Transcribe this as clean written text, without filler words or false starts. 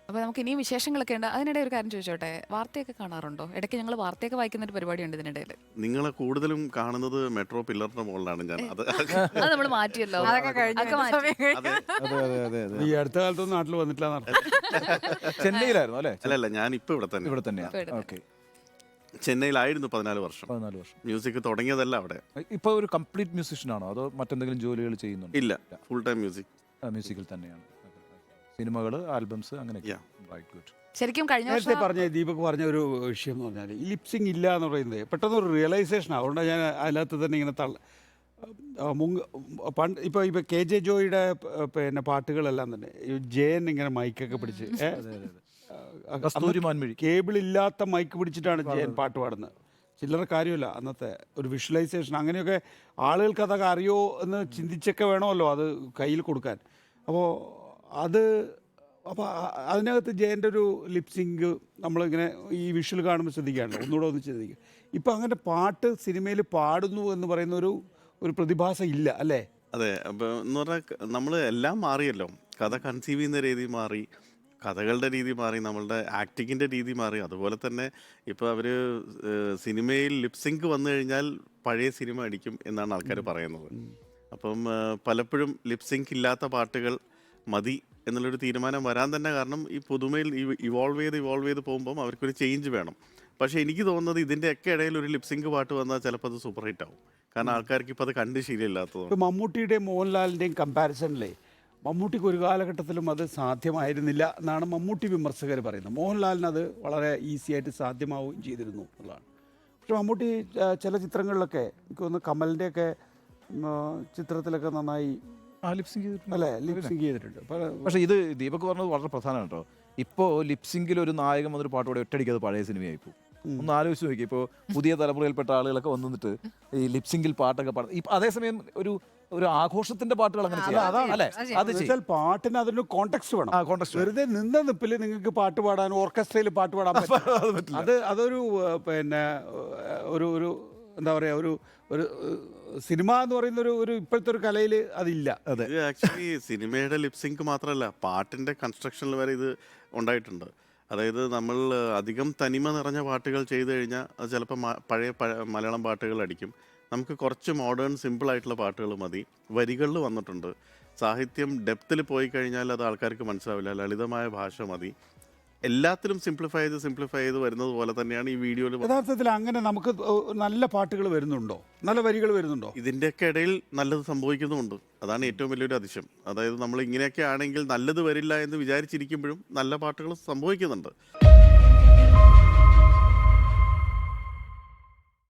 അപ്പോൾ നമുക്ക് ഇനിയും വിശേഷങ്ങളൊക്കെ ഉണ്ട്. അതിനിടെ ഒരു കാര്യം ചോദിച്ചോട്ടെ, വാർത്തയൊക്കെ കാണാറുണ്ടോ? ഇടയ്ക്ക് ഞങ്ങൾ വാർത്തയൊക്കെ വായിക്കുന്ന ഒരു പരിപാടിയുണ്ട് ഇതിനിടയിൽ. നിങ്ങളെ കൂടുതലും കാണുന്നത് മെട്രോ പില്ലറിന്റെ മുകളിലാണ് ഞാൻ. അത് അത് നമ്മൾ മാറ്റിയല്ലോ. അതൊക്കെ കഴിഞ്ഞു അതൊക്കെ മാറ്റി. സമയം കഴിഞ്ഞു. അതെ. അതെ അതെ അതെ അതെ ഈ അടുത്ത കാലത്തൊന്നും നാട്ടിൽ വന്നിട്ടില്ല. ചെന്നൈയിലായിരുന്നു അല്ലേ? അല്ലല്ല, ഞാൻ ഇപ്പൊ ഇവിടെ തന്നെ. ഇവിടെ തന്നെയാണ്. ഇവിടെ തന്നെ. ഓക്കെ, ചെന്നൈയിലായിരുന്നു 14 വർഷം. 14 വർഷം. മ്യൂസിക് തുടങ്ങിയതല്ല അവിടെ. ഇപ്പൊ ഒരു കംപ്ലീറ്റ് മ്യൂസിഷ്യൻ ആണോ അതോ മറ്റെന്തെങ്കിലും ജോലികൾ ചെയ്യുന്നുണ്ടോ? ഇല്ല, ഫുൾ ടൈം മ്യൂസിക്. മ്യൂസിക്കിൽ തന്നെയാണ്. സിനിമകള്, ആൽബംസ് അങ്ങനെയൊക്കെ. Yeah. Right, good. ശരിക്കും കഴിഞ്ഞ നേരത്തെ വർഷം പറഞ്ഞ ദീപക് പറഞ്ഞ ഒരു വിഷയം എന്ന് പറഞ്ഞാൽ ഈ ലിപ്സിങ് ഇല്ല എന്ന് പറയുന്നത് പെട്ടെന്ന് ഒരു റിയലൈസേഷൻ. അതുകൊണ്ടാണ് ഞാൻ അതിനകത്ത് തന്നെ ഇങ്ങനെ പണ്ട് ഇപ്പോൾ കെ ജെ ജോയിയുടെ പിന്നെ പാട്ടുകളെല്ലാം തന്നെ ഈ ജയൻ ഇങ്ങനെ മൈക്കൊക്കെ പിടിച്ച് കസ്തൂരി മാൻമിഴി കേബിൾ ഇല്ലാത്ത മൈക്ക് പിടിച്ചിട്ടാണ് ജയൻ പാട്ട് പാടുന്നത്. ചില്ലറ കാര്യമില്ല. അന്നത്തെ ഒരു വിഷ്വലൈസേഷൻ അങ്ങനെയൊക്കെ ആളുകൾക്ക് അതൊക്കെ അറിയോ എന്ന് ചിന്തിച്ചൊക്കെ വേണമല്ലോ അത് കയ്യിൽ കൊടുക്കാൻ. അപ്പോൾ അതിനകത്ത് ജയൻ്റെ ഒരു ലിപ്സിങ്ക് നമ്മളിങ്ങനെ ഈ വിഷ്വൽ കാണുമ്പോൾ ശ്രദ്ധിക്കാറുണ്ട്. ഒന്നുകൂടെ ഒന്ന് ശ്രദ്ധിക്കുക. ഇപ്പം അങ്ങനെ പാട്ട് സിനിമയിൽ പാടുന്നു എന്ന് പറയുന്ന ഒരു പ്രതിഭാസം ഇല്ല അല്ലേ? അതെ, അപ്പം എന്ന് പറഞ്ഞാൽ നമ്മൾ എല്ലാം മാറിയല്ലോ. കഥ കൺസീവ് ചെയ്യുന്ന രീതി മാറി, കഥകളുടെ രീതി മാറി, നമ്മളുടെ ആക്ടിങ്ങിൻ്റെ രീതി മാറി. അതുപോലെ തന്നെ ഇപ്പോൾ അവർ സിനിമയിൽ ലിപ്സിങ്ക് വന്നു കഴിഞ്ഞാൽ പഴയ സിനിമ അടിക്കും എന്നാണ് ആൾക്കാർ പറയുന്നത്. അപ്പം പലപ്പോഴും ലിപ്സിങ്ക് ഇല്ലാത്ത പാട്ടുകൾ മതി എന്നുള്ളൊരു തീരുമാനം വരാൻ തന്നെ കാരണം ഈ പുതുമയിൽ ഇവോൾവ് ചെയ്ത് പോകുമ്പം അവർക്കൊരു ചേഞ്ച് വേണം. പക്ഷേ എനിക്ക് തോന്നുന്നത് ഇതിൻ്റെയൊക്കെ ഇടയിൽ ഒരു ലിപ്സിങ്ക് പാട്ട് വന്നാൽ ചിലപ്പോൾ അത് സൂപ്പർ ഹിറ്റ് ആവും. കാരണം ആൾക്കാർക്ക് ഇപ്പോൾ അത് കണ്ട് ശീലമില്ലാത്തതുകൊണ്ട്. ഇപ്പോൾ മമ്മൂട്ടിയുടെയും മോഹൻലാലിൻ്റെയും കമ്പാരിസണിലെ മമ്മൂട്ടിക്ക് ഒരു കാലഘട്ടത്തിലും അത് സാധ്യമായിരുന്നില്ല എന്നാണ് മമ്മൂട്ടി വിമർശകർ പറയുന്നത്. മോഹൻലാലിന് അത് വളരെ ഈസി ആയിട്ട് സാധ്യമാവുകയും ചെയ്തിരുന്നു എന്നുള്ളതാണ്. പക്ഷെ മമ്മൂട്ടി ചില ചിത്രങ്ങളിലൊക്കെ എനിക്ക് തോന്നുന്നു കമലിൻ്റെയൊക്കെ ചിത്രത്തിലൊക്കെ നന്നായി അല്ലേ ലിപ്സിങ് ചെയ്തിട്ടുണ്ട്. പക്ഷേ ഇത് ദീപക് പറഞ്ഞത് വളരെ പ്രധാനമാണ് കേട്ടോ. ഇപ്പോൾ ലിപ്സിങ്കിൽ ഒരു നായകൻ വന്നൊരു പാട്ടോടെ ഒറ്റയടിക്കത് പഴയ സിനിമയായി പോകും. ഒന്ന് ആലോചിച്ച് നോക്കി. ഇപ്പോൾ പുതിയ തലമുറയിൽപ്പെട്ട ആളുകളൊക്കെ വന്നിട്ട് ഈ ലിപ്സിങ്കിൽ പാട്ടൊക്കെ പാടും. ഇപ്പം അതേസമയം ഒരു ആഘോഷത്തിന്റെ പാട്ടുകൾ അങ്ങനെ ചെയ്യാം അല്ലേ? അത് വെച്ചാൽ പാട്ടിന് അതിന് കോണ്ടെക്സ്റ്റ് വേണം. വെറുതെ നിന്ന നിപ്പിൽ നിങ്ങൾക്ക് പാട്ട് പാടാൻ ഓർക്കസ്ട്രയിൽ പാട്ട് പാടാൻ പറ്റില്ല. അതൊരു പിന്നെ ഒരു എന്താ പറയുക ഒരു സിനിമ എന്ന് പറയുന്ന ഒരു ഇപ്പോഴത്തെ ഒരു കലയിൽ അതില്ല. ഇത് ആക്ച്വലി സിനിമയുടെ ലിപ്സിങ്ക് മാത്രമല്ല, പാട്ടിൻ്റെ കൺസ്ട്രക്ഷനിൽ വരെ ഇത് ഉണ്ടായിട്ടുണ്ട്. അതായത് നമ്മൾ അധികം തനിമ നിറഞ്ഞ പാട്ടുകൾ ചെയ്തു കഴിഞ്ഞാൽ അത് ചിലപ്പോൾ പഴയ മലയാളം പാട്ടുകൾ അടിക്കും. നമുക്ക് കുറച്ച് മോഡേൺ സിമ്പിളായിട്ടുള്ള പാട്ടുകൾ മതി. വരികളിൽ വന്നിട്ടുണ്ട്. സാഹിത്യം ഡെപ്തിൽ പോയി കഴിഞ്ഞാൽ അത് ആൾക്കാർക്ക് മനസ്സിലാവില്ല. ലളിതമായ ഭാഷ മതി. എല്ലാത്തിലും സിംപ്ലിഫൈ ചെയ്ത് വരുന്നത് പോലെ തന്നെയാണ് ഈ വീഡിയോയിൽ. യഥാർത്ഥത്തിൽ അങ്ങനെ നമുക്ക് നല്ല പാട്ടുകൾ വരുന്നുണ്ടോ? നല്ല വരികൾ വരുന്നുണ്ടോ? ഇതിൻ്റെയൊക്കെ ഇടയിൽ നല്ലത് സംഭവിക്കുന്നുമുണ്ട്. അതാണ് ഏറ്റവും വലിയൊരു അതിശയം. അതായത് നമ്മൾ ഇങ്ങനെയൊക്കെ ആണെങ്കിൽ നല്ലത് വരില്ല എന്ന് വിചാരിച്ചിരിക്കുമ്പോഴും നല്ല പാട്ടുകൾ സംഭവിക്കുന്നുണ്ട്.